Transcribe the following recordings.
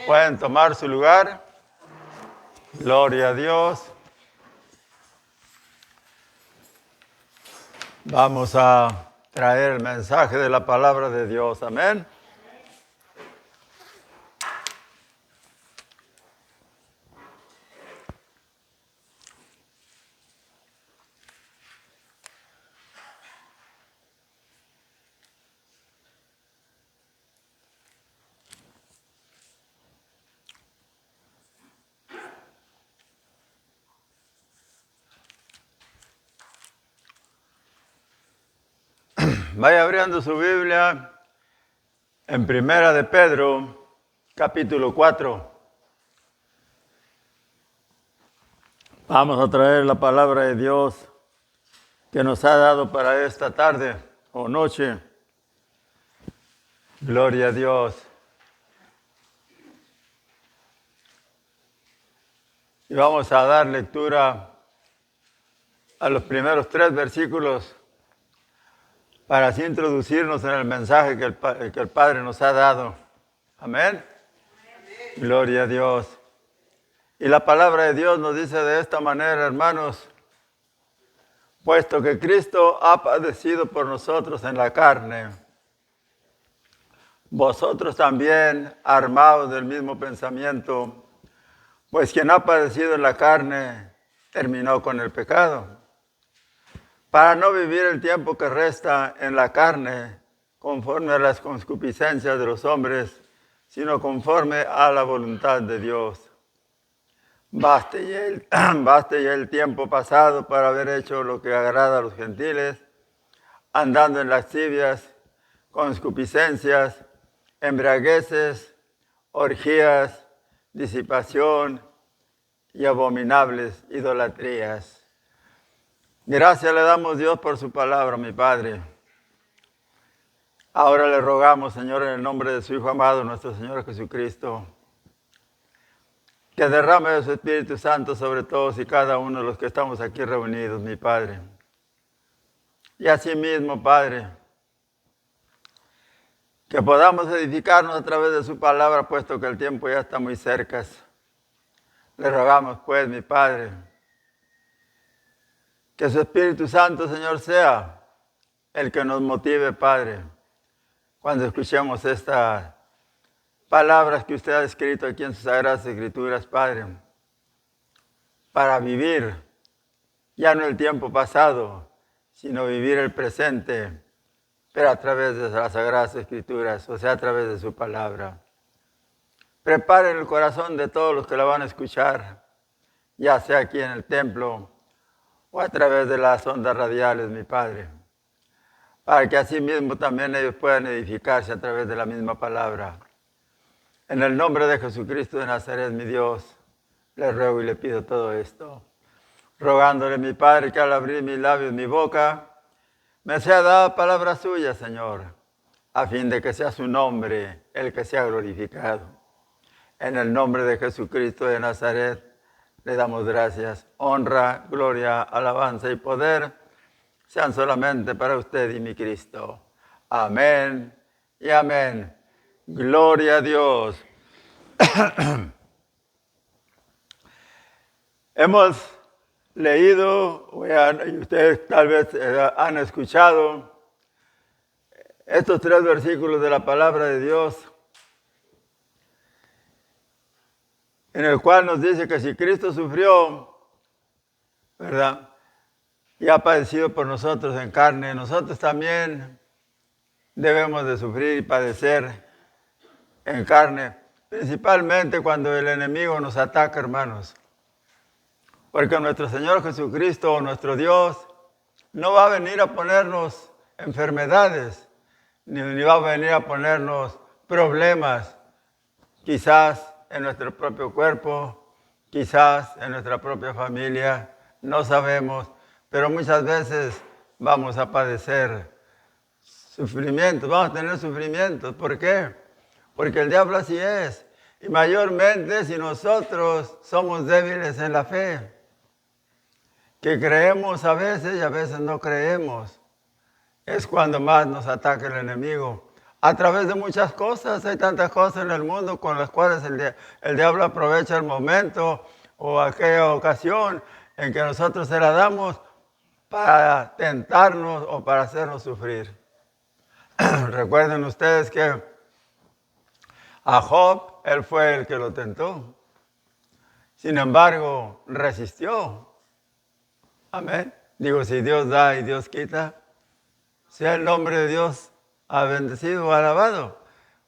Pueden tomar su lugar. Gloria a Dios. Vamos a traer el mensaje de la palabra de Dios. Amén. Vaya abriendo su Biblia en Primera de Pedro, capítulo 4. Vamos a traer la palabra de Dios que nos ha dado para esta tarde o noche. Gloria a Dios. Y vamos a dar lectura a los primeros 3 versículos para así introducirnos en el mensaje que el Padre nos ha dado. Amén. Gloria a Dios. Y la palabra de Dios nos dice de esta manera, hermanos: puesto que Cristo ha padecido por nosotros en la carne, vosotros también armados del mismo pensamiento, pues quien ha padecido en la carne terminó con el pecado, para no vivir el tiempo que resta en la carne conforme a las concupiscencias de los hombres, sino conforme a la voluntad de Dios. Baste ya el tiempo pasado para haber hecho lo que agrada a los gentiles, andando en lascivias, concupiscencias, embriagueces, orgías, disipación y abominables idolatrías. Gracias le damos, Dios, por su palabra, mi Padre. Ahora le rogamos, Señor, en el nombre de su Hijo amado, nuestro Señor Jesucristo, que derrame de su Espíritu Santo sobre todos y cada uno de los que estamos aquí reunidos, mi Padre. Y asimismo, Padre, que podamos edificarnos a través de su palabra, puesto que el tiempo ya está muy cerca. Le rogamos, pues, mi Padre, que su Espíritu Santo, Señor, sea el que nos motive, Padre, cuando escuchemos estas palabras que usted ha escrito aquí en sus Sagradas Escrituras, Padre, para vivir ya no el tiempo pasado, sino vivir el presente, pero a través de las Sagradas Escrituras, o sea, a través de su palabra. Prepare el corazón de todos los que la van a escuchar, ya sea aquí en el templo o a través de las ondas radiales, mi Padre, para que así mismo también ellos puedan edificarse a través de la misma palabra. En el nombre de Jesucristo de Nazaret, mi Dios, le ruego y le pido todo esto, rogándole, mi Padre, que al abrir mis labios, mi boca, me sea dada palabra suya, Señor, a fin de que sea su nombre el que sea glorificado. En el nombre de Jesucristo de Nazaret, le damos gracias, honra, gloria, alabanza y poder sean solamente para usted y mi Cristo. Amén y amén. Gloria a Dios. Hemos leído, y ustedes tal vez han escuchado estos 3 versículos de la palabra de Dios, en el cual nos dice que si Cristo sufrió, ¿verdad?, y ha padecido por nosotros en carne, nosotros también debemos de sufrir y padecer en carne, principalmente cuando el enemigo nos ataca, hermanos. Porque nuestro Señor Jesucristo, nuestro Dios, no va a venir a ponernos enfermedades, ni va a venir a ponernos problemas, quizás en nuestro propio cuerpo, quizás en nuestra propia familia, no sabemos, pero muchas veces vamos a padecer sufrimientos, vamos a tener sufrimientos. ¿Por qué? Porque el diablo así es, y mayormente si nosotros somos débiles en la fe, que creemos a veces y a veces no creemos, es cuando más nos ataca el enemigo. a través de muchas cosas. Hay tantas cosas en el mundo con las cuales el diablo aprovecha el momento o aquella ocasión en que nosotros se la damos para tentarnos o para hacernos sufrir. Recuerden ustedes que a Job, él fue el que lo tentó. Sin embargo, resistió. Amén. Digo, si Dios da y Dios quita, sea el nombre de Dios bendecido o alabado.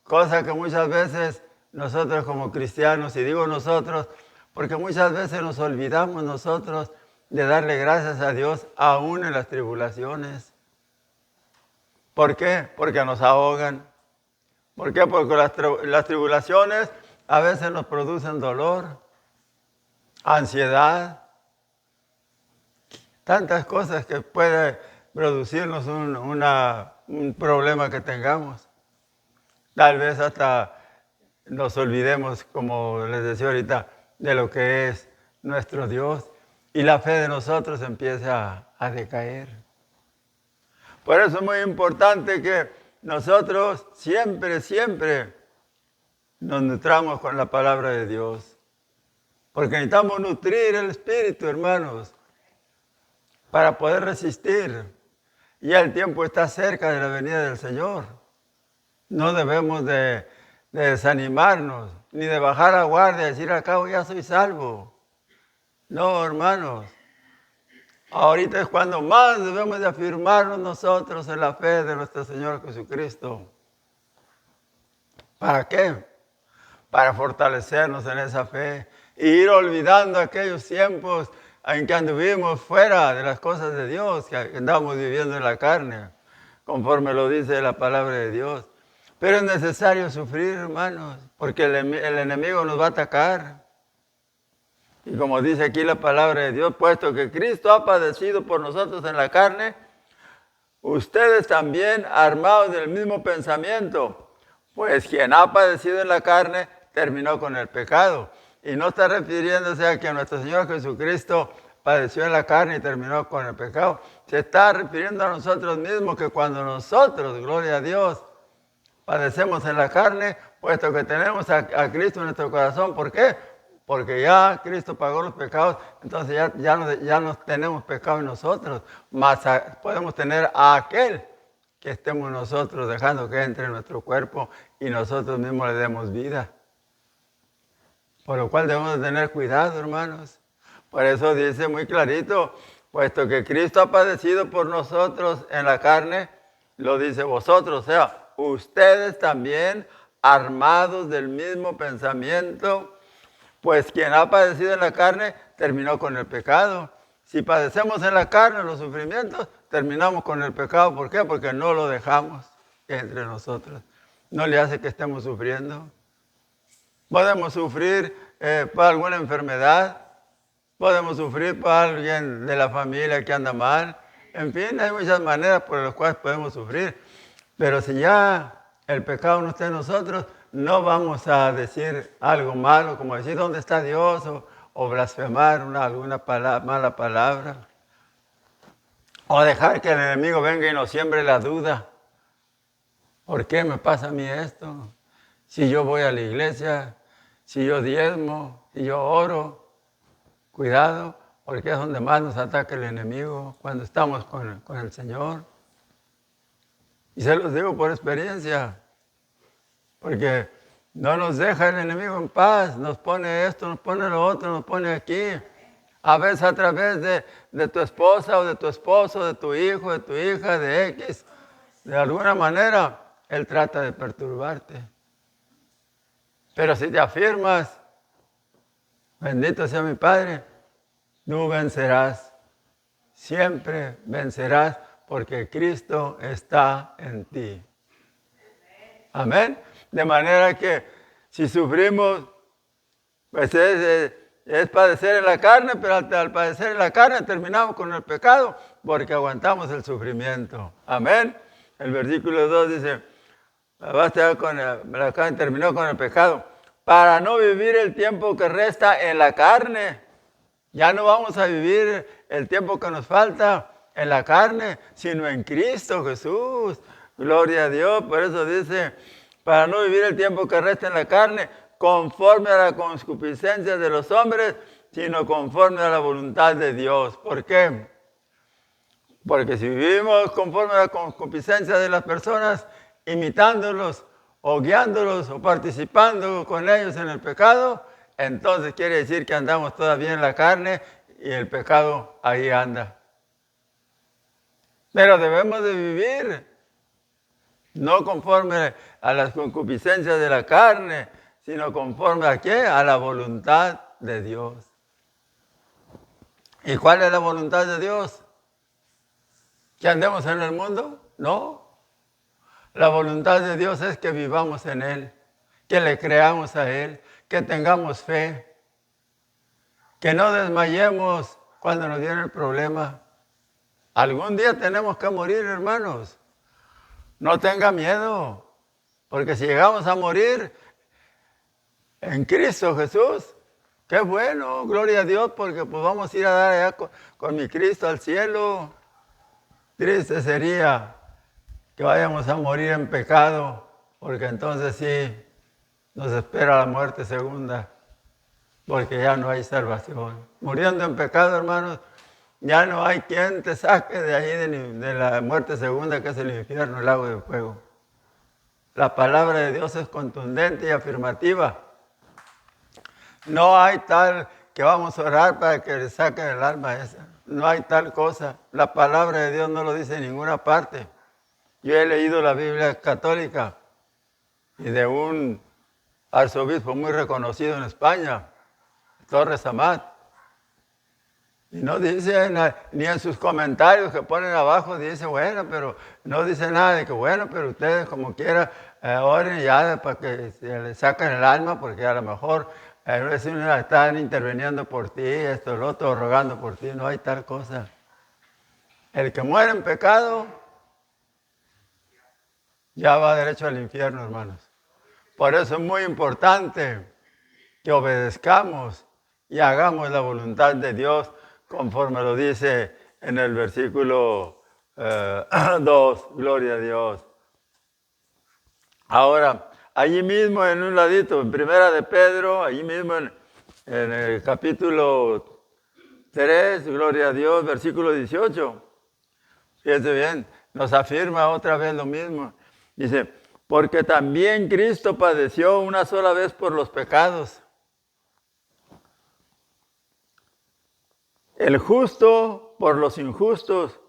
Cosa que muchas veces nosotros como cristianos, y digo nosotros, porque muchas veces nos olvidamos nosotros de darle gracias a Dios aún en las tribulaciones. ¿Por qué? Porque nos ahogan. ¿Por qué? Porque las tribulaciones a veces nos producen dolor, ansiedad, tantas cosas que puede producirnos un problema que tengamos. Tal vez hasta nos olvidemos, como les decía ahorita, de lo que es nuestro Dios y la fe de nosotros empieza a decaer. Por eso es muy importante que nosotros siempre nos nutramos con la palabra de Dios. Porque necesitamos nutrir el espíritu, hermanos, para poder resistir. Ya el tiempo está cerca de la venida del Señor. No debemos de desanimarnos, ni de bajar la guardia y decir, al cabo ya soy salvo. No, hermanos. Ahorita es cuando más debemos de afirmarnos nosotros en la fe de nuestro Señor Jesucristo. ¿Para qué? Para fortalecernos en esa fe e ir olvidando aquellos tiempos en que anduvimos fuera de las cosas de Dios, que andamos viviendo en la carne, conforme lo dice la palabra de Dios. Pero es necesario sufrir, hermanos, porque el enemigo nos va a atacar. Y como dice aquí la palabra de Dios, puesto que Cristo ha padecido por nosotros en la carne, ustedes también armados del mismo pensamiento, pues quien ha padecido en la carne terminó con el pecado. Y no está refiriéndose a que nuestro Señor Jesucristo padeció en la carne y terminó con el pecado. Se está refiriendo a nosotros mismos, que cuando nosotros, gloria a Dios, padecemos en la carne, puesto que tenemos a Cristo en nuestro corazón. ¿Por qué? Porque ya Cristo pagó los pecados, entonces ya no tenemos pecado en nosotros, más podemos tener a aquel que estemos nosotros dejando que entre en nuestro cuerpo y nosotros mismos le demos vida. Por lo cual debemos de tener cuidado, hermanos. Por eso dice muy clarito, puesto que Cristo ha padecido por nosotros en la carne, lo dice vosotros, o sea, ustedes también armados del mismo pensamiento. Pues quien ha padecido en la carne terminó con el pecado. Si padecemos en la carne los sufrimientos, terminamos con el pecado. ¿Por qué? Porque no lo dejamos entre nosotros. No le hace que estemos sufriendo. Podemos sufrir por alguna enfermedad. Podemos sufrir por alguien de la familia que anda mal. En fin, hay muchas maneras por las cuales podemos sufrir. Pero si ya el pecado no está en nosotros, no vamos a decir algo malo, como decir dónde está Dios, o blasfemar alguna mala palabra, o dejar que el enemigo venga y nos siembre la duda. ¿Por qué me pasa a mí esto? Si yo voy a la iglesia, si yo diezmo, si yo oro, cuidado, porque es donde más nos ataca el enemigo, cuando estamos con el Señor. Y se los digo por experiencia. Porque no nos deja el enemigo en paz, nos pone esto, nos pone lo otro, nos pone aquí. A veces a través de tu esposa o de tu esposo, de tu hijo, de tu hija, de X. De alguna manera, él trata de perturbarte. Pero si te afirmas, bendito sea mi Padre, tú vencerás. Siempre vencerás porque Cristo está en ti. Amén. De manera que si sufrimos, pues es padecer en la carne, pero al padecer en la carne terminamos con el pecado porque aguantamos el sufrimiento. Amén. El versículo 2 dice, la carne terminó con el pecado para no vivir el tiempo que resta en la carne. Ya no vamos a vivir el tiempo que nos falta en la carne, sino en Cristo Jesús. Gloria a Dios. Por eso dice, para no vivir el tiempo que resta en la carne, conforme a la concupiscencia de los hombres, sino conforme a la voluntad de Dios. ¿Por qué? Porque si vivimos conforme a la concupiscencia de las personas, imitándolos, o guiándolos, o participando con ellos en el pecado, entonces quiere decir que andamos todavía en la carne y el pecado ahí anda. Pero debemos de vivir, no conforme a las concupiscencias de la carne, sino conforme a ¿qué? A la voluntad de Dios. ¿Y cuál es la voluntad de Dios? ¿Que andemos en el mundo? No. La voluntad de Dios es que vivamos en Él, que le creamos a Él, que tengamos fe, que no desmayemos cuando nos viene el problema. Algún día tenemos que morir, hermanos. No tenga miedo, porque si llegamos a morir en Cristo Jesús, qué bueno, gloria a Dios, porque pues vamos a ir a dar allá con mi Cristo al cielo. Triste sería que vayamos a morir en pecado, porque entonces sí nos espera la muerte segunda, porque ya no hay salvación. Muriendo en pecado, hermanos, ya no hay quien te saque de ahí de la muerte segunda, que es el infierno, el lago de fuego. La palabra de Dios es contundente y afirmativa. No hay tal que vamos a orar para que le saquen el alma esa. No hay tal cosa. La palabra de Dios no lo dice en ninguna parte. Yo he leído la Biblia católica y de un arzobispo muy reconocido en España, Torres Amat. Y no dice ni en sus comentarios que ponen abajo, dice, bueno, pero no dice nada de que, bueno, pero ustedes como quiera oren ya para que se le saquen el alma, porque a lo mejor están interviniendo por ti, esto, lo otro, rogando por ti. No hay tal cosa. El que muere en pecado ya va derecho al infierno, hermanos. Por eso es muy importante que obedezcamos y hagamos la voluntad de Dios, conforme lo dice en el versículo 2, gloria a Dios. Ahora, allí mismo en un ladito, en Primera de Pedro, allí mismo en el capítulo 3, gloria a Dios, versículo 18. Fíjense bien, nos afirma otra vez lo mismo. Dice, porque también Cristo padeció una sola vez por los pecados, el justo por los injustos,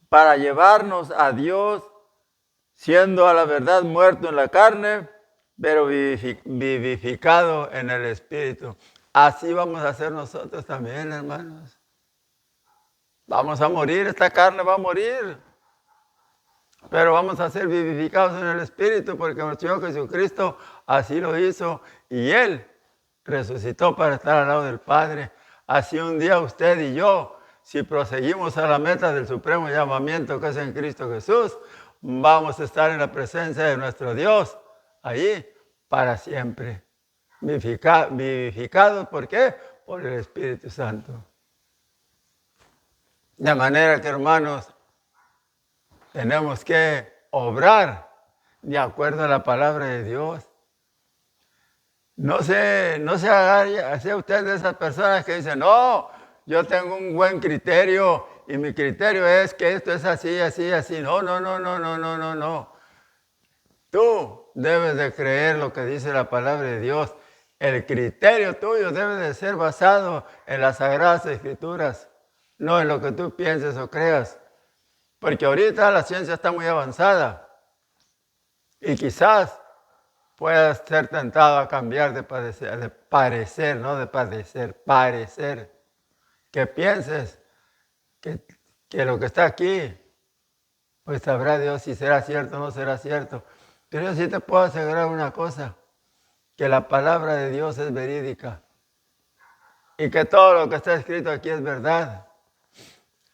para llevarnos a Dios, siendo a la verdad muerto en la carne, pero vivificado en el Espíritu. Así vamos a hacer nosotros también, hermanos. Vamos a morir, esta carne va a morir, pero vamos a ser vivificados en el Espíritu, porque nuestro Señor Jesucristo así lo hizo, y Él resucitó para estar al lado del Padre. Así un día usted y yo, si proseguimos a la meta del supremo llamamiento que es en Cristo Jesús, vamos a estar en la presencia de nuestro Dios, allí para siempre. Vivificados, ¿por qué? Por el Espíritu Santo. De manera que, hermanos, tenemos que obrar de acuerdo a la palabra de Dios. No se haga usted de esas personas que dicen, no, yo tengo un buen criterio y mi criterio es que esto es así, así, así. No. Tú debes de creer lo que dice la palabra de Dios. El criterio tuyo debe de ser basado en las Sagradas Escrituras, no en lo que tú pienses o creas. Porque ahorita la ciencia está muy avanzada y quizás puedas ser tentado a cambiar de parecer, no de parecer. Que pienses que lo que está aquí, pues sabrá Dios si será cierto o no será cierto. Pero yo sí te puedo asegurar una cosa, que la palabra de Dios es verídica y que todo lo que está escrito aquí es verdad.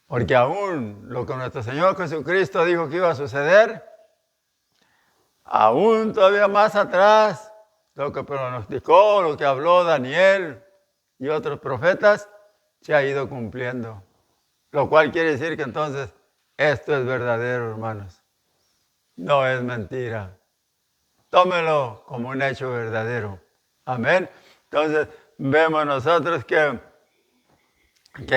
Porque aún lo que nuestro Señor Jesucristo dijo que iba a suceder, aún todavía más atrás, lo que pronosticó, lo que habló Daniel y otros profetas, se ha ido cumpliendo. Lo cual quiere decir que entonces esto es verdadero, hermanos. no es mentira. Tómelo como un hecho verdadero. Amén. Entonces, vemos nosotros que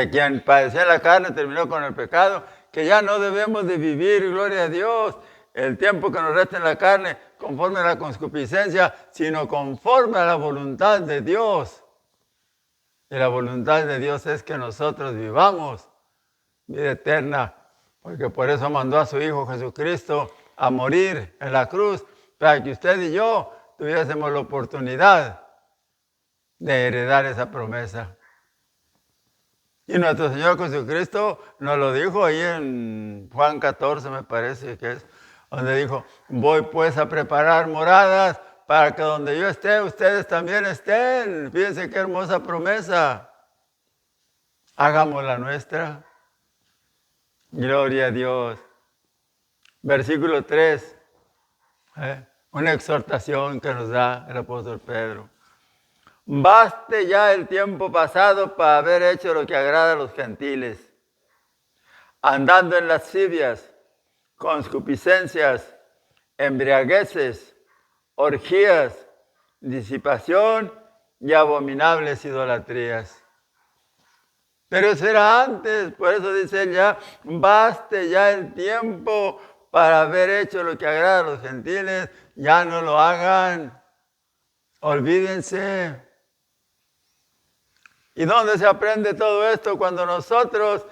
quien padeció en la carne terminó con el pecado, que ya no debemos de vivir, gloria a Dios, el tiempo que nos resta en la carne conforme a la concupiscencia, sino conforme a la voluntad de Dios. Y la voluntad de Dios es que nosotros vivamos vida eterna, porque por eso mandó a su Hijo Jesucristo a morir en la cruz, para que usted y yo tuviésemos la oportunidad de heredar esa promesa. Y nuestro Señor Jesucristo nos lo dijo ahí en Juan 14, me parece que es, donde dijo, voy pues a preparar moradas para que donde yo esté, ustedes también estén. Fíjense qué hermosa promesa. Hagamos la nuestra. Gloria a Dios. Versículo 3. Una exhortación que nos da el apóstol Pedro. Baste ya el tiempo pasado para haber hecho lo que agrada a los gentiles, andando en lascivias, concupiscencias, embriagueces, orgías, disipación y abominables idolatrías. Pero eso era antes, por eso dice él ya, baste ya el tiempo para haber hecho lo que agrada a los gentiles, ya no lo hagan, olvídense. ¿Y dónde se aprende todo esto? Cuando nosotros,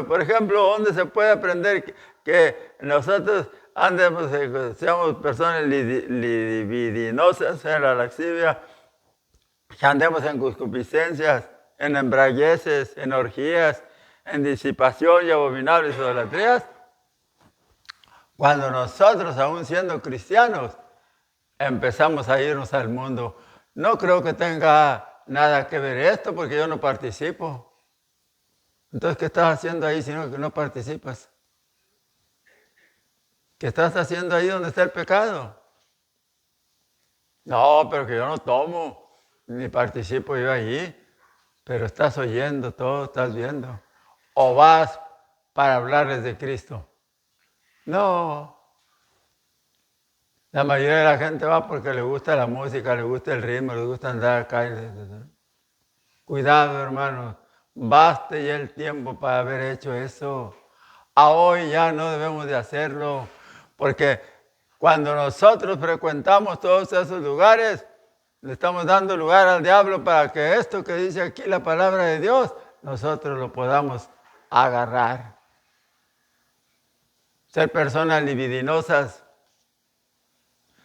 por ejemplo, ¿dónde se puede aprender que nosotros andemos, seamos personas libidinosas en la lascivia, que andemos en concupiscencias, en embriagueces, en orgías, en disipación y abominables idolatrías? Cuando nosotros, aún siendo cristianos, empezamos a irnos al mundo. No creo que tenga nada que ver esto porque yo no participo. Entonces, ¿qué estás haciendo ahí si no participas? ¿Qué estás haciendo ahí donde está el pecado? No, pero que yo no tomo, ni participo yo allí. Pero estás oyendo todo, estás viendo. ¿O vas para hablarles de Cristo? No. La mayoría de la gente va porque le gusta la música, le gusta el ritmo, le gusta andar acá. Cuidado, hermanos. Baste ya el tiempo para haber hecho eso. A hoy ya no debemos de hacerlo. Porque cuando nosotros frecuentamos todos esos lugares, le estamos dando lugar al diablo para que esto que dice aquí la palabra de Dios, nosotros lo podamos agarrar. Ser personas libidinosas,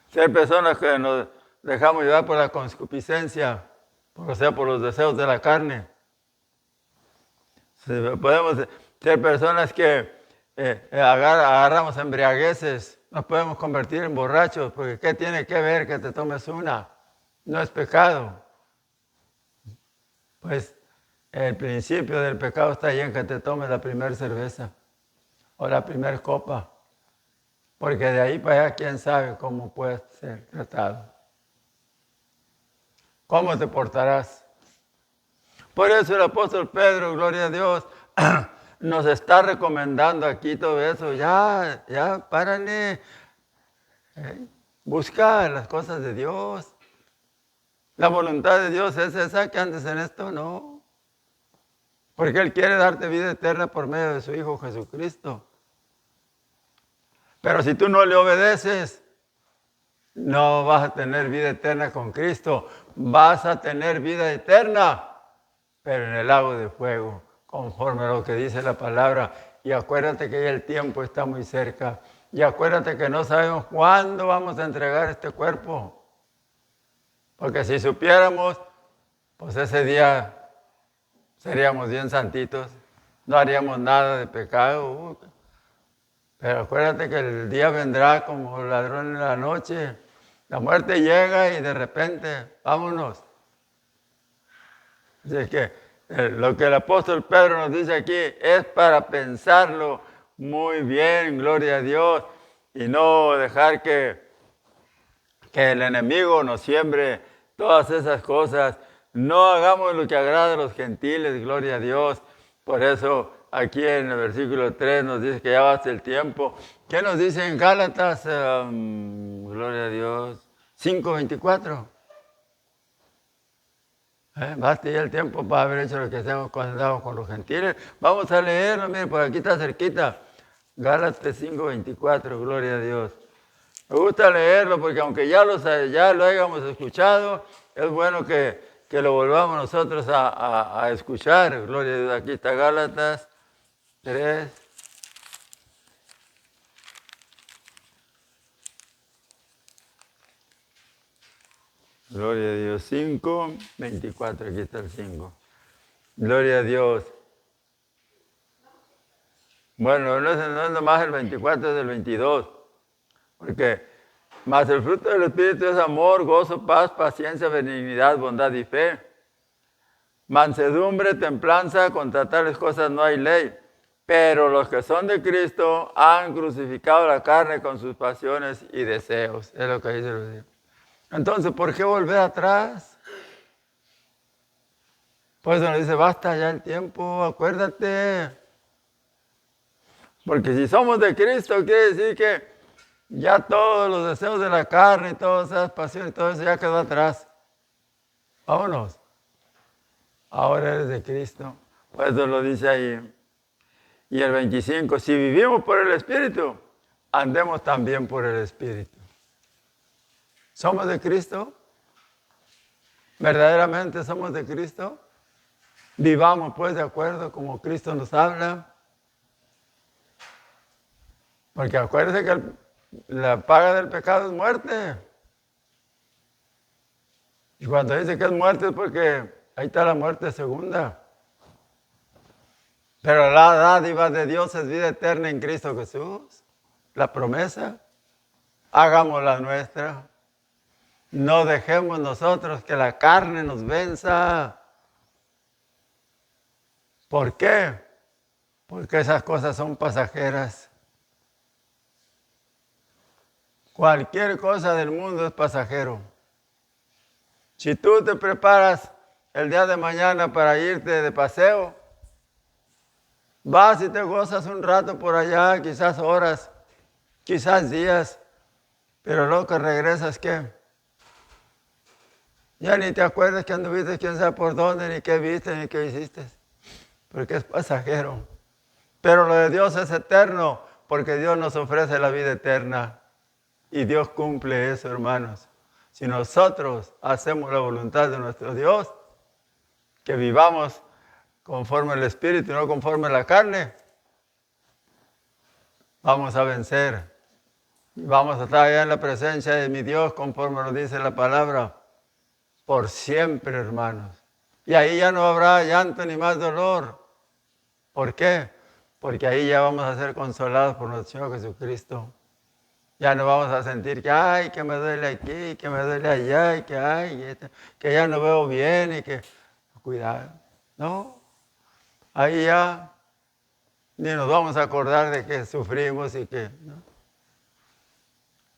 ser personas que nos dejamos llevar por la concupiscencia, o sea, por los deseos de la carne. Podemos ser personas que agarramos embriagueces, nos podemos convertir en borrachos, porque ¿qué tiene que ver que te tomes una? No es pecado. Pues el principio del pecado está ahí en que te tomes la primera cerveza o la primera copa. Porque de ahí para allá, quién sabe cómo puedes ser tratado. ¿Cómo te portarás? Por eso el apóstol Pedro, gloria a Dios, nos está recomendando aquí todo eso. Ya, párale. Busca las cosas de Dios. La voluntad de Dios es esa, que andes en esto, no. Porque Él quiere darte vida eterna por medio de su Hijo Jesucristo. Pero si tú no le obedeces, no vas a tener vida eterna con Cristo. Vas a tener vida eterna, pero en el lago de fuego, conforme a lo que dice la palabra. Y acuérdate que ya el tiempo está muy cerca. Y acuérdate que no sabemos cuándo vamos a entregar este cuerpo. Porque si supiéramos, pues ese día seríamos bien santitos. No haríamos nada de pecado. Pero acuérdate que el día vendrá como ladrón en la noche. La muerte llega y de repente, vámonos. Así que lo que el apóstol Pedro nos dice aquí es para pensarlo muy bien, gloria a Dios, y no dejar que el enemigo nos siembre todas esas cosas. No hagamos lo que agrada a los gentiles, gloria a Dios. Por eso aquí en el versículo 3 nos dice que ya va a ser el tiempo. ¿Qué nos dice en Gálatas? Gloria a Dios. 5:24. Basta ya el tiempo para haber hecho lo que hacemos cuando andamos con los gentiles. Vamos a leerlo, miren, por aquí está cerquita. Gálatas 5:24, gloria a Dios. Me gusta leerlo porque aunque ya lo hayamos escuchado, es bueno que lo volvamos nosotros a escuchar. Gloria a Dios. Aquí está Gálatas 3. Gloria a Dios. 5:24. Aquí está el 5. Gloria a Dios. Bueno, no es nomás el 24, es el 22. Porque más el fruto del Espíritu es amor, gozo, paz, paciencia, benignidad, bondad y fe. Mansedumbre, templanza, contra tales cosas no hay ley. Pero los que son de Cristo han crucificado la carne con sus pasiones y deseos. Es lo que dice el versículo. Entonces, ¿por qué volver atrás? Pues nos dice, basta ya el tiempo, acuérdate. Porque si somos de Cristo, quiere decir que ya todos los deseos de la carne y todas esas pasiones, todo eso ya quedó atrás. Vámonos. Ahora eres de Cristo. Pues eso lo dice ahí. Y el 25, si vivimos por el Espíritu, andemos también por el Espíritu. ¿Somos de Cristo? ¿Verdaderamente somos de Cristo? Vivamos pues de acuerdo como Cristo nos habla. Porque acuérdense que la paga del pecado es muerte. Y cuando dice que es muerte es porque ahí está la muerte segunda. Pero la dádiva de Dios es vida eterna en Cristo Jesús. La promesa, hagámosla nuestra. No dejemos nosotros que la carne nos venza. ¿Por qué? Porque esas cosas son pasajeras. Cualquier cosa del mundo es pasajero. Si tú te preparas el día de mañana para irte de paseo, vas y te gozas un rato por allá, quizás horas, quizás días, pero luego que regresas, ¿qué? Ya ni te acuerdas que anduviste quién sabe por dónde, ni qué viste, ni qué hiciste, porque es pasajero. Pero lo de Dios es eterno, porque Dios nos ofrece la vida eterna. Y Dios cumple eso, hermanos. Si nosotros hacemos la voluntad de nuestro Dios, que vivamos conforme al Espíritu y no conforme a la carne, vamos a vencer. Y vamos a estar allá en la presencia de mi Dios, conforme nos dice la palabra, por siempre, hermanos. Y ahí ya no habrá llanto ni más dolor. ¿Por qué? Porque ahí ya vamos a ser consolados por nuestro Señor Jesucristo. Ya no vamos a sentir que, ay, que me duele aquí, que me duele allá, y que, ay, que ya no veo bien y que, cuidado. No, ahí ya ni nos vamos a acordar de que sufrimos y que, ¿no?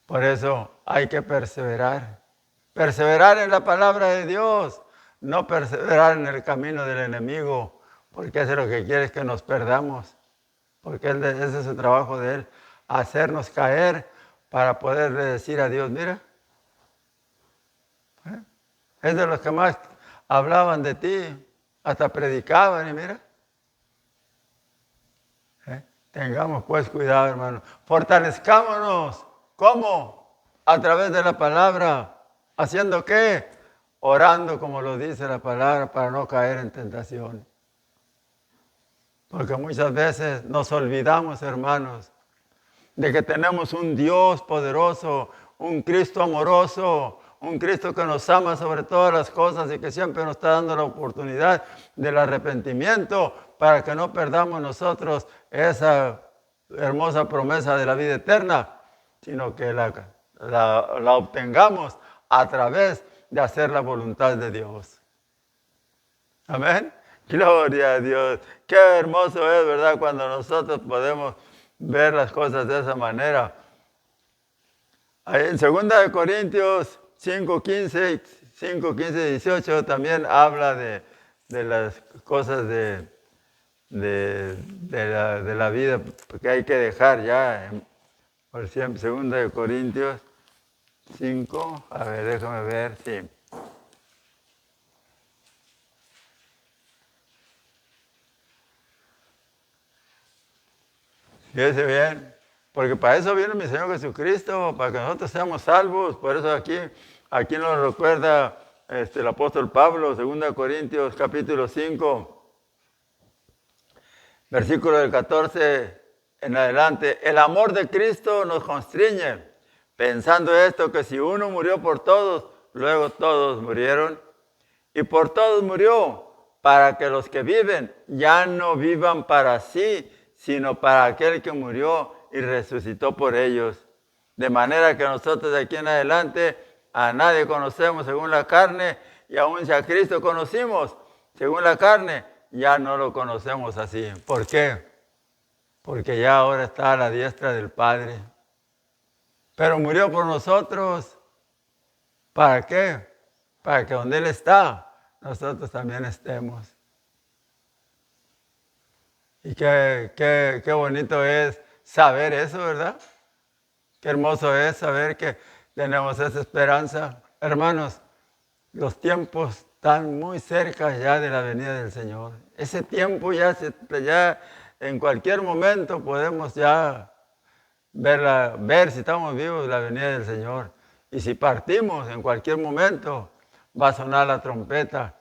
Por eso hay que perseverar. Perseverar en la palabra de Dios, no perseverar en el camino del enemigo, porque eso es lo que quiere es que nos perdamos, porque ese es el trabajo de él, hacernos caer para poderle decir a Dios, mira, es de los que más hablaban de ti, hasta predicaban y mira. Tengamos pues cuidado, hermano. Fortalezcámonos. ¿Cómo? A través de la palabra. ¿Haciendo qué? Orando como lo dice la palabra para no caer en tentación. Porque muchas veces nos olvidamos, hermanos, de que tenemos un Dios poderoso, un Cristo amoroso, un Cristo que nos ama sobre todas las cosas y que siempre nos está dando la oportunidad del arrepentimiento para que no perdamos nosotros esa hermosa promesa de la vida eterna, sino que la obtengamos a través de hacer la voluntad de Dios. Amén. Gloria a Dios. Qué hermoso es, ¿verdad? Cuando nosotros podemos ver las cosas de esa manera. Ahí en 2 Corintios 5:15, 18 también habla de las cosas de de la vida que hay que dejar ya. Por ejemplo, 2 Corintios 5, a ver, déjame ver, sí. Fíjese bien, porque para eso viene mi Señor Jesucristo, para que nosotros seamos salvos. Por eso aquí nos recuerda el apóstol Pablo, 2 Corintios capítulo 5, versículo del 14 en adelante. El amor de Cristo nos constriñe, pensando esto, que si uno murió por todos, luego todos murieron. Y por todos murió, para que los que viven ya no vivan para sí, sino para aquel que murió y resucitó por ellos. De manera que nosotros de aquí en adelante a nadie conocemos según la carne, y aun si a Cristo conocimos según la carne, ya no lo conocemos así. ¿Por qué? Porque ya ahora está a la diestra del Padre. Pero murió por nosotros. ¿Para qué? Para que donde Él está, nosotros también estemos. Y qué bonito es saber eso, ¿verdad? Qué hermoso es saber que tenemos esa esperanza. Hermanos, los tiempos están muy cerca ya de la venida del Señor. Ese tiempo ya en cualquier momento podemos ya ver si estamos vivos la venida del Señor. Y si partimos en cualquier momento, va a sonar la trompeta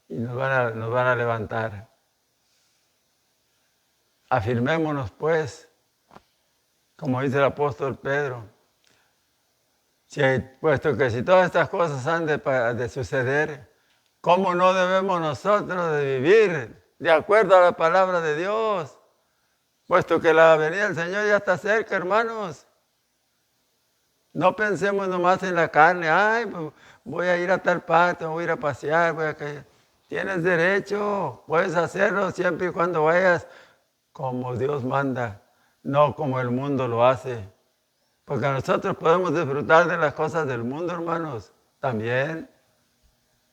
y nos van a levantar. Afirmémonos pues, como dice el apóstol Pedro, puesto que si todas estas cosas han de suceder, ¿cómo no debemos nosotros de vivir de acuerdo a la palabra de Dios? Puesto que la venida del Señor ya está cerca, hermanos. No pensemos nomás en la carne, ay, pues voy a ir a tal parte, voy a ir a pasear, Tienes derecho, puedes hacerlo siempre y cuando vayas como Dios manda, no como el mundo lo hace. Porque nosotros podemos disfrutar de las cosas del mundo, hermanos, también.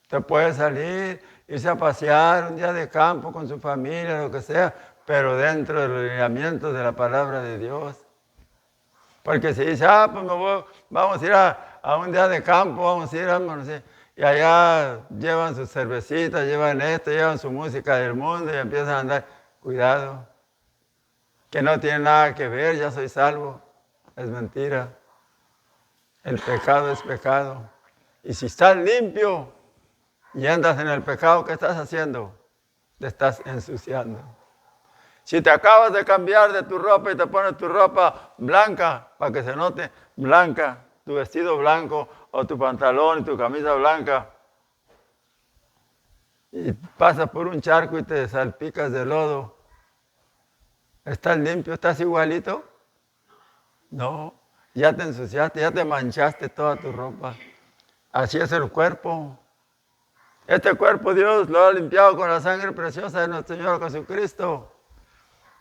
Usted puede salir, irse a pasear un día de campo con su familia, lo que sea, pero dentro del lineamiento de la palabra de Dios. Porque si dice, pues vamos a ir a un día de campo, vamos a ir, vámonos, y allá llevan sus cervecitas, llevan esto, llevan su música del mundo y empiezan a andar, cuidado, que no tiene nada que ver, ya soy salvo, es mentira. El pecado es pecado. Y si estás limpio y andas en el pecado, ¿qué estás haciendo? Te estás ensuciando. Si te acabas de cambiar de tu ropa y te pones tu ropa blanca, para que se note blanca, tu vestido blanco o tu pantalón y tu camisa blanca, y pasas por un charco y te salpicas de lodo, ¿estás limpio? ¿Estás igualito? No, ya te ensuciaste, ya te manchaste toda tu ropa. Así es el cuerpo. Este cuerpo Dios lo ha limpiado con la sangre preciosa de nuestro Señor Jesucristo.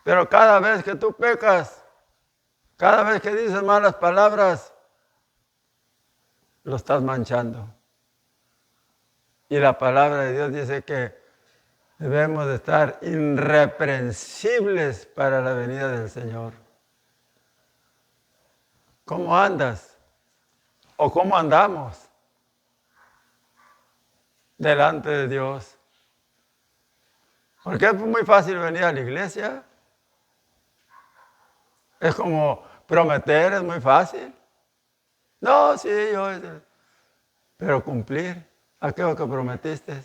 Pero cada vez que tú pecas, cada vez que dices malas palabras, lo estás manchando. Y la palabra de Dios dice que debemos de estar irreprensibles para la venida del Señor. ¿Cómo andas? ¿O cómo andamos delante de Dios? Porque es muy fácil venir a la iglesia. Es como prometer, es muy fácil. No, sí, pero cumplir aquello que prometiste.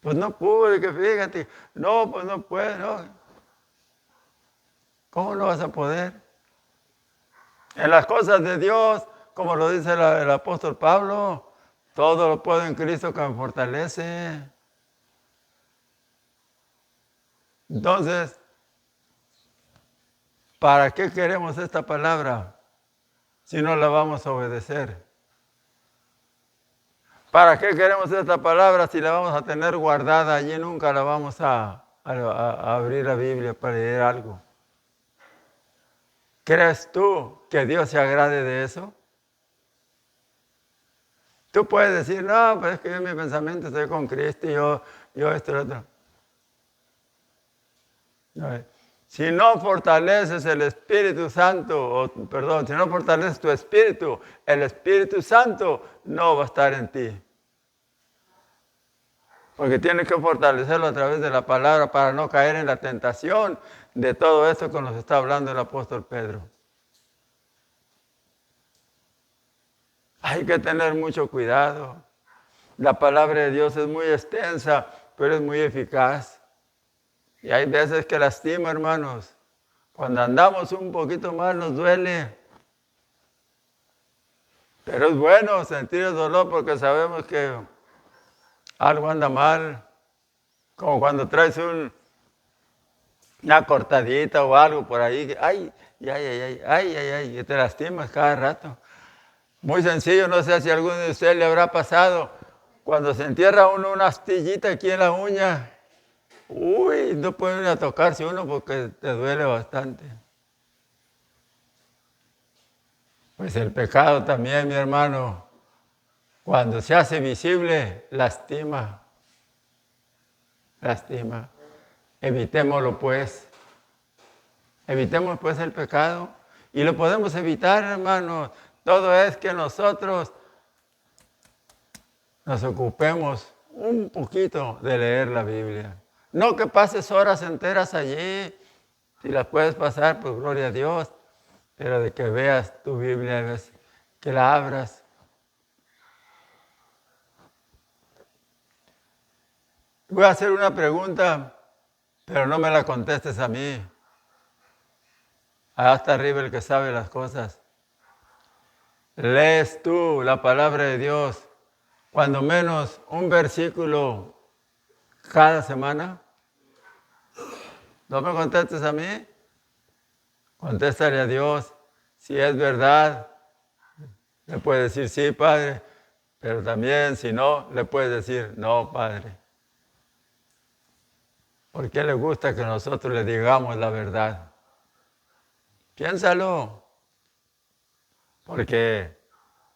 Pues no pude, que fíjate. No, pues no puedo, no. ¿Cómo no vas a poder? En las cosas de Dios, como lo dice el apóstol Pablo, todo lo puedo en Cristo que me fortalece. Entonces, ¿para qué queremos esta palabra si no la vamos a obedecer? ¿Para qué queremos esta palabra si la vamos a tener guardada allí? Nunca la vamos a abrir la Biblia para leer algo. ¿Crees tú que Dios se agrade de eso? Tú puedes decir, no, pero es que yo en mi pensamiento estoy con Cristo y yo esto y lo otro. Si no fortaleces el Espíritu Santo, si no fortaleces tu espíritu, el Espíritu Santo no va a estar en ti. Porque tienes que fortalecerlo a través de la palabra para no caer en la tentación de todo esto que nos está hablando el apóstol Pedro. Hay que tener mucho cuidado. La palabra de Dios es muy extensa, pero es muy eficaz. Y hay veces que lastima, hermanos. Cuando andamos un poquito mal nos duele. Pero es bueno sentir el dolor porque sabemos que algo anda mal. Como cuando traes una cortadita o algo por ahí. Y te lastimas cada rato. Muy sencillo, no sé si a alguno de ustedes le habrá pasado. Cuando se entierra uno una astillita aquí en la uña. Uy, no puede ir a tocarse uno porque te duele bastante. Pues el pecado también, mi hermano, cuando se hace visible, lastima. Lastima. Evitémoslo pues. Evitemos pues el pecado. Y lo podemos evitar, hermano. Todo es que nosotros nos ocupemos un poquito de leer la Biblia. No que pases horas enteras allí. Si las puedes pasar, pues gloria a Dios. Pero de que veas tu Biblia, que la abras. Voy a hacer una pregunta, pero no me la contestes a mí. Hasta arriba el que sabe las cosas. ¿Lees tú la palabra de Dios cuando menos un versículo cada semana? ¿No me contestes a mí? Contéstale a Dios. Si es verdad, le puedes decir sí, Padre, pero también si no, le puedes decir no, Padre. Porque le gusta que nosotros le digamos la verdad. Piénsalo. Porque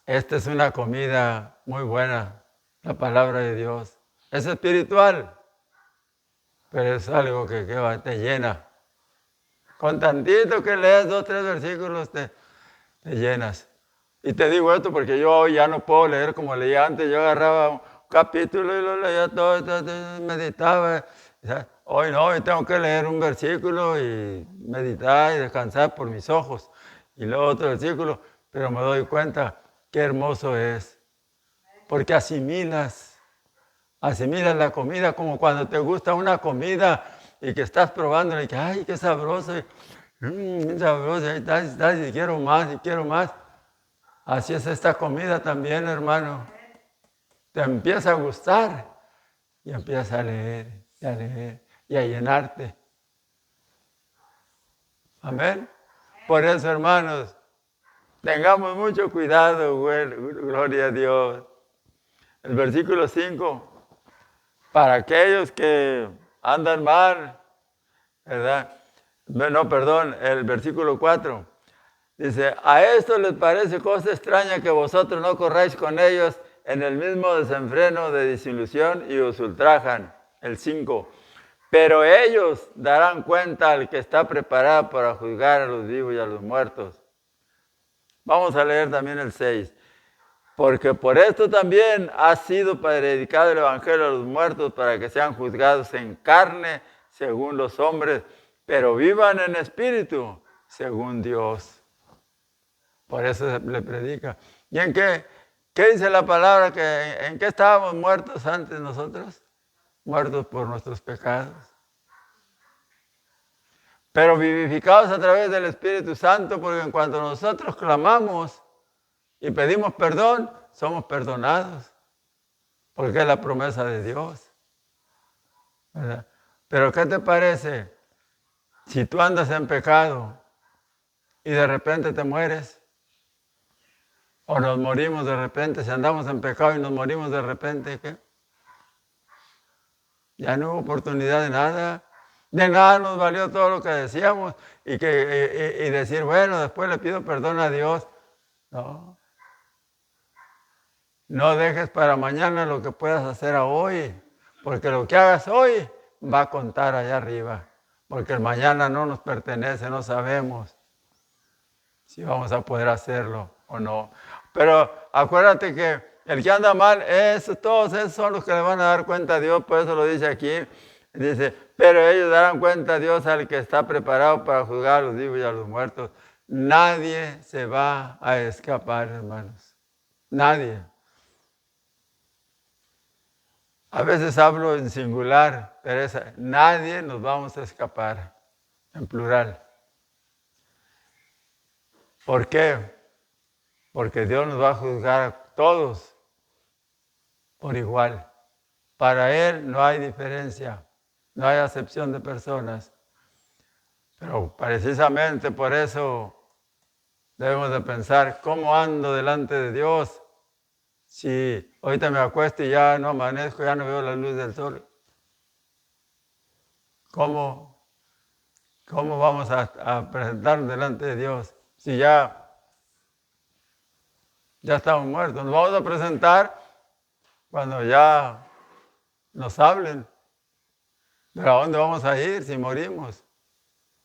esta es una comida muy buena, la palabra de Dios. Es espiritual, pero es algo que te llena. Con tantito que lees 2 o 3 versículos te llenas. Y te digo esto porque yo hoy ya no puedo leer como leía antes. Yo agarraba un capítulo y lo leía todo, meditaba. Hoy no, hoy tengo que leer un versículo y meditar y descansar por mis ojos. Y luego otro versículo, pero me doy cuenta qué hermoso es. Porque asimilas la comida como cuando te gusta una comida y que estás probando y que, ay, qué sabroso, sabroso, y quiero más. Así es esta comida también, hermano. Te empieza a gustar y empiezas a leer y a llenarte. Amén. Por eso, hermanos, tengamos mucho cuidado, gloria a Dios. El versículo 5, para aquellos que andan mal, ¿verdad? No, perdón, el versículo 4. Dice, a esto les parece cosa extraña que vosotros no corráis con ellos en el mismo desenfreno de disilusión y os ultrajan. El 5. Pero ellos darán cuenta al que está preparado para juzgar a los vivos y a los muertos. Vamos a leer también el 6. Porque por esto también ha sido predicado el Evangelio a los muertos para que sean juzgados en carne según los hombres, pero vivan en espíritu según Dios. Por eso le predica. ¿Y en qué dice la palabra? ¿En qué estábamos muertos antes nosotros? Muertos por nuestros pecados. Pero vivificados a través del Espíritu Santo, porque en cuanto nosotros clamamos y pedimos perdón, somos perdonados. Porque es la promesa de Dios. ¿Verdad? Pero ¿qué te parece si tú andas en pecado y de repente te mueres? O nos morimos de repente, si andamos en pecado y nos morimos de repente, ¿qué? Ya no hubo oportunidad de nada. De nada nos valió todo lo que decíamos y decir, bueno, después le pido perdón a Dios. No. No dejes para mañana lo que puedas hacer hoy, porque lo que hagas hoy va a contar allá arriba. porque el mañana no nos pertenece, no sabemos si vamos a poder hacerlo o no. Pero acuérdate que el que anda mal, todos esos son los que le van a dar cuenta a Dios, por eso lo dice aquí. Dice, pero ellos darán cuenta a Dios al que está preparado para juzgar a los vivos y a los muertos. Nadie se va a escapar, hermanos. Nadie. A veces hablo en singular, pero nadie nos vamos a escapar, en plural. ¿Por qué? Porque Dios nos va a juzgar a todos por igual. Para Él no hay diferencia, no hay acepción de personas. Pero precisamente por eso debemos de pensar, ¿cómo ando delante de Dios? Si ahorita me acuesto y ya no amanezco, ya no veo la luz del sol. ¿Cómo vamos a presentarnos delante de Dios si ya estamos muertos? Nos vamos a presentar cuando ya nos hablen. ¿Pero a dónde vamos a ir si morimos?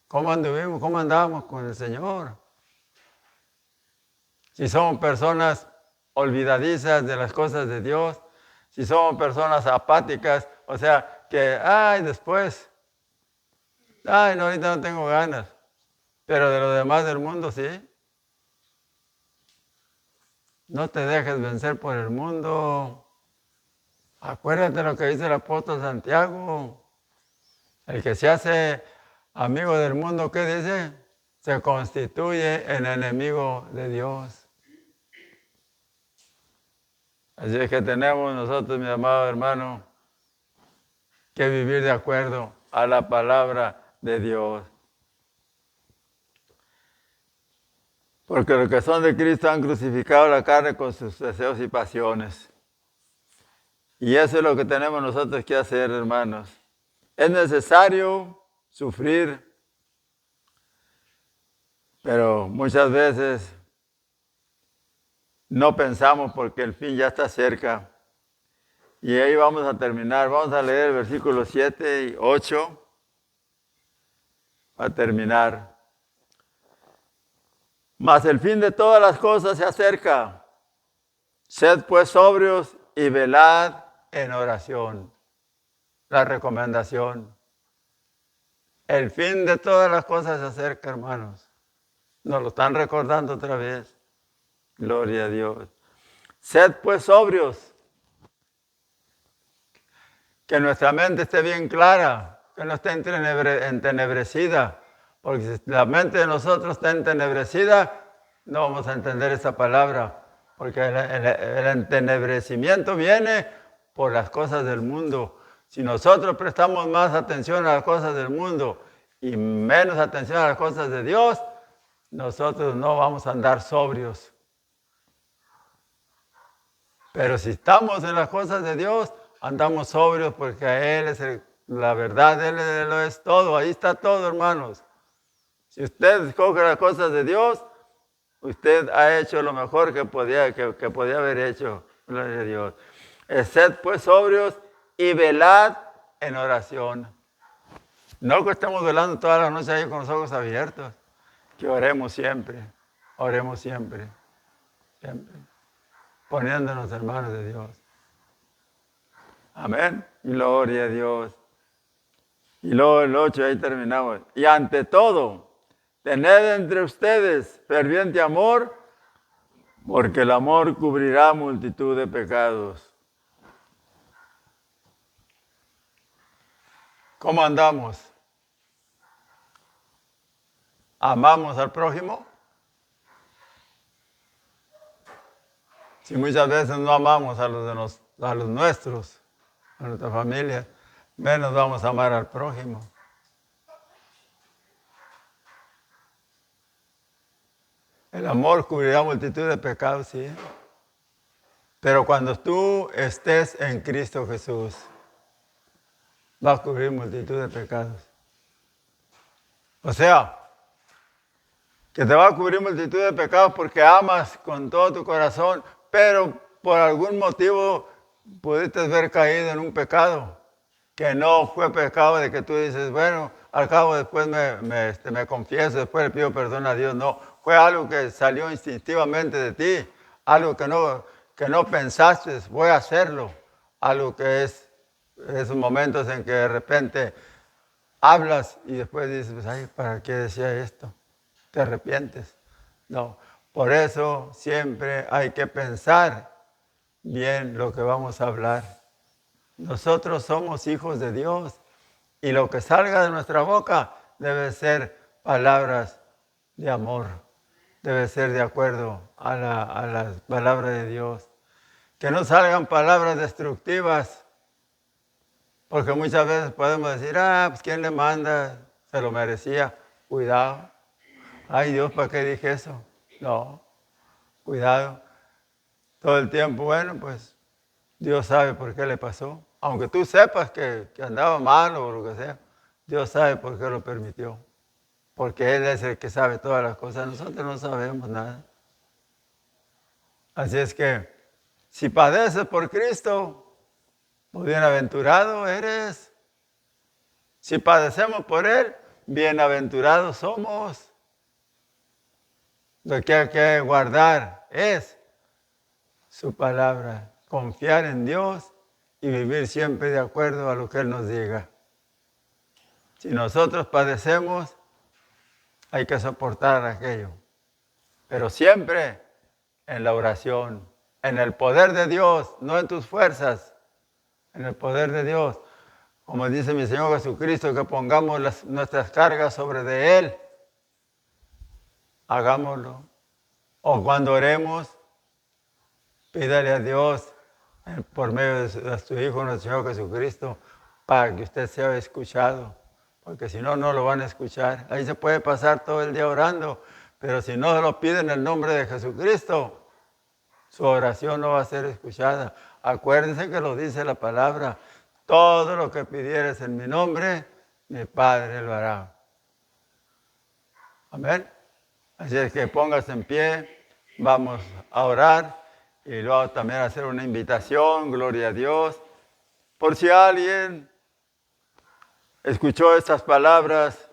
¿Cómo anduvimos? ¿Cómo andamos con el Señor? Si somos personas olvidadizas de las cosas de Dios, si somos personas apáticas, o sea, que, después, no, ahorita no tengo ganas, pero de lo demás del mundo sí. No te dejes vencer por el mundo. Acuérdate lo que dice el apóstol Santiago. El que se hace amigo del mundo, ¿qué dice? Se constituye en enemigo de Dios. Así es que tenemos nosotros, mi amado hermano, que vivir de acuerdo a la palabra de Dios. Porque los que son de Cristo han crucificado la carne con sus deseos y pasiones. Y eso es lo que tenemos nosotros que hacer, hermanos. Es necesario sufrir, pero muchas veces no pensamos porque el fin ya está cerca. Y ahí vamos a terminar. Vamos a leer el versículo 7 y 8 a terminar. Mas el fin de todas las cosas se acerca. Sed pues sobrios y velad en oración. La recomendación. El fin de todas las cosas se acerca, hermanos. Nos lo están recordando otra vez. Gloria a Dios. Sed pues sobrios. Que nuestra mente esté bien clara, que no esté entenebrecida. Porque si la mente de nosotros está entenebrecida, no vamos a entender esa palabra. Porque el entenebrecimiento viene por las cosas del mundo. Si nosotros prestamos más atención a las cosas del mundo y menos atención a las cosas de Dios, nosotros no vamos a andar sobrios. Pero si estamos en las cosas de Dios, andamos sobrios porque a Él es la verdad, Él lo es todo, ahí está todo, hermanos. Si usted escoge las cosas de Dios, usted ha hecho lo mejor que podía haber hecho, gloria a Dios. Sed pues sobrios y velad en oración. No que estemos velando toda la noche ahí con los ojos abiertos, que oremos siempre, siempre, poniéndonos en manos de Dios. Amén. Gloria a Dios. Y luego el 8, ahí terminamos. Y ante todo, tened entre ustedes ferviente amor, porque el amor cubrirá multitud de pecados. ¿Cómo andamos? ¿Amamos al prójimo? Si muchas veces no amamos a los nuestros, a nuestra familia, menos vamos a amar al prójimo. El amor cubrirá multitud de pecados, sí. Pero cuando tú estés en Cristo Jesús, va a cubrir multitud de pecados. O sea, que te va a cubrir multitud de pecados porque amas con todo tu corazón, pero por algún motivo pudiste haber caído en un pecado. que no fue pecado de que tú dices, bueno, al cabo después me confieso, después le pido perdón a Dios. No, fue algo que salió instintivamente de ti, algo que no pensaste, voy a hacerlo. Algo que es esos momentos en que de repente hablas y después dices, pues, ay, ¿para qué decía esto? Te arrepientes. No, por eso siempre hay que pensar bien lo que vamos a hablar. Nosotros somos hijos de Dios y lo que salga de nuestra boca debe ser palabras de amor, debe ser de acuerdo a la palabra de Dios. Que no salgan palabras destructivas, porque muchas veces podemos decir, pues ¿quién le manda? Se lo merecía. Cuidado. Ay Dios, ¿para qué dije eso? No, cuidado. Todo el tiempo, bueno, pues Dios sabe por qué le pasó. Aunque tú sepas que andaba mal o lo que sea, Dios sabe por qué lo permitió. Porque Él es el que sabe todas las cosas. Nosotros no sabemos nada. Así es que, si padeces por Cristo, pues bienaventurado eres. Si padecemos por Él, bienaventurados somos. Lo que hay que guardar es su palabra, confiar en Dios y vivir siempre de acuerdo a lo que Él nos diga. Si nosotros padecemos, hay que soportar aquello, pero siempre en la oración, en el poder de Dios, no en tus fuerzas, en el poder de Dios. Como dice mi Señor Jesucristo, que pongamos nuestras cargas sobre de Él. Hagámoslo. O cuando oremos, pídale a Dios por medio de su Hijo, nuestro Señor Jesucristo, para que usted sea escuchado. Porque si no, no lo van a escuchar. Ahí se puede pasar todo el día orando, pero si no lo pide en el nombre de Jesucristo, su oración no va a ser escuchada. Acuérdense que lo dice la palabra. Todo lo que pidieres en mi nombre, mi Padre lo hará. Amén. Así es que póngase en pie, vamos a orar y luego también hacer una invitación, gloria a Dios. Por si alguien escuchó estas palabras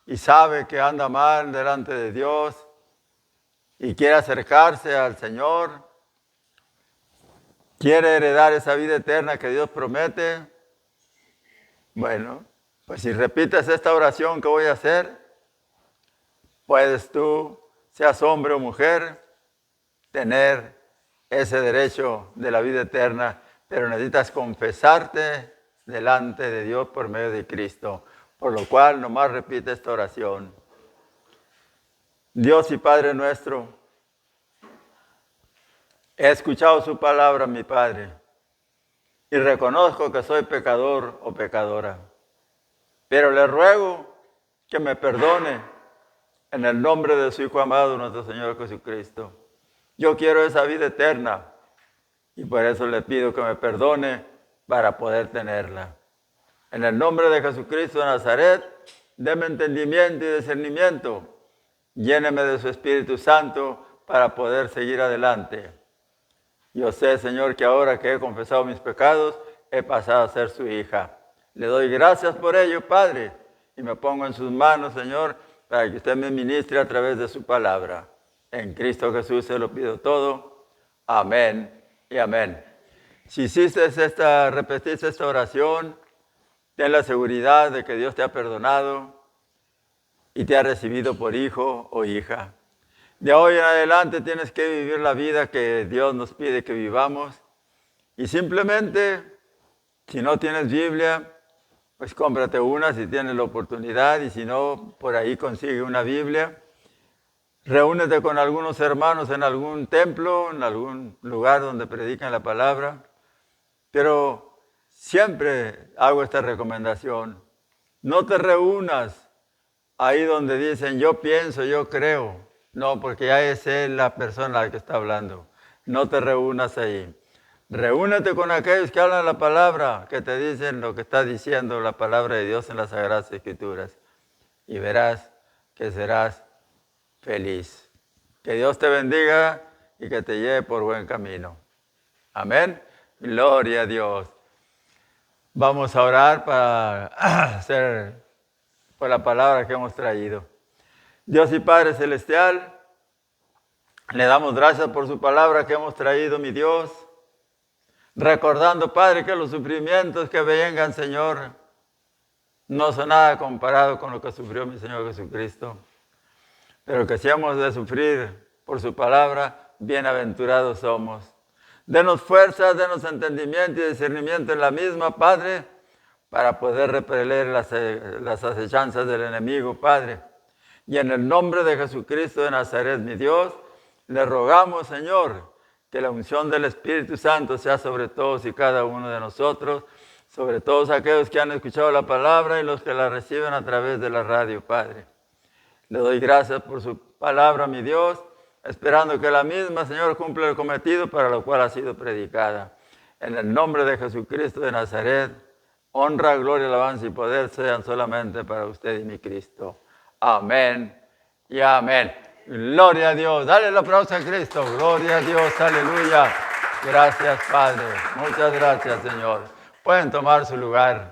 y sabe que anda mal delante de Dios y quiere acercarse al Señor, quiere heredar esa vida eterna que Dios promete, bueno, pues si repites esta oración que voy a hacer, puedes tú, seas hombre o mujer, tener ese derecho de la vida eterna, pero necesitas confesarte delante de Dios por medio de Cristo, por lo cual nomás repite esta oración. Dios y Padre nuestro, he escuchado su palabra, mi Padre, y reconozco que soy pecador o pecadora, pero le ruego que me perdone en el nombre de su Hijo amado, nuestro Señor Jesucristo. Yo quiero esa vida eterna y por eso le pido que me perdone para poder tenerla. En el nombre de Jesucristo de Nazaret, déme entendimiento y discernimiento. Lléneme de su Espíritu Santo para poder seguir adelante. Yo sé, Señor, que ahora que he confesado mis pecados, he pasado a ser su hija. Le doy gracias por ello, Padre, y me pongo en sus manos, Señor, para que usted me ministre a través de su palabra. En Cristo Jesús se lo pido todo. Amén y amén. Si repetiste esta oración, ten la seguridad de que Dios te ha perdonado y te ha recibido por hijo o hija. De hoy en adelante tienes que vivir la vida que Dios nos pide que vivamos. Y simplemente, si no tienes Biblia, pues cómprate una si tienes la oportunidad. Y si no, por ahí consigue una Biblia. Reúnete con algunos hermanos en algún templo, en algún lugar donde predican la palabra. Pero siempre hago esta recomendación. No te reúnas ahí donde dicen yo pienso, yo creo. No, porque ya es él la persona a la que está hablando. No te reúnas ahí. Reúnete con aquellos que hablan la palabra, que te dicen lo que está diciendo la palabra de Dios en las Sagradas Escrituras. Y verás que serás feliz. Que Dios te bendiga y que te lleve por buen camino. Amén. Gloria a Dios. Vamos a orar para hacer por la palabra que hemos traído. Dios y Padre Celestial, le damos gracias por su palabra que hemos traído, mi Dios. Recordando, Padre, que los sufrimientos que vengan, Señor, no son nada comparado con lo que sufrió mi Señor Jesucristo. Pero que si hemos de sufrir por su palabra, bienaventurados somos. Denos fuerza, denos entendimiento y discernimiento en la misma, Padre, para poder repeler las acechanzas del enemigo, Padre. Y en el nombre de Jesucristo de Nazaret, mi Dios, le rogamos, Señor, que la unción del Espíritu Santo sea sobre todos y cada uno de nosotros, sobre todos aquellos que han escuchado la palabra y los que la reciben a través de la radio, Padre. Le doy gracias por su palabra, mi Dios, esperando que la misma, Señor, cumpla el cometido para lo cual ha sido predicada. En el nombre de Jesucristo de Nazaret, honra, gloria, alabanza y poder sean solamente para usted y mi Cristo. Amén y amén. Gloria a Dios. Dale el aplauso a Cristo. Gloria a Dios. Aleluya. Gracias, Padre. Muchas gracias, Señor. Pueden tomar su lugar.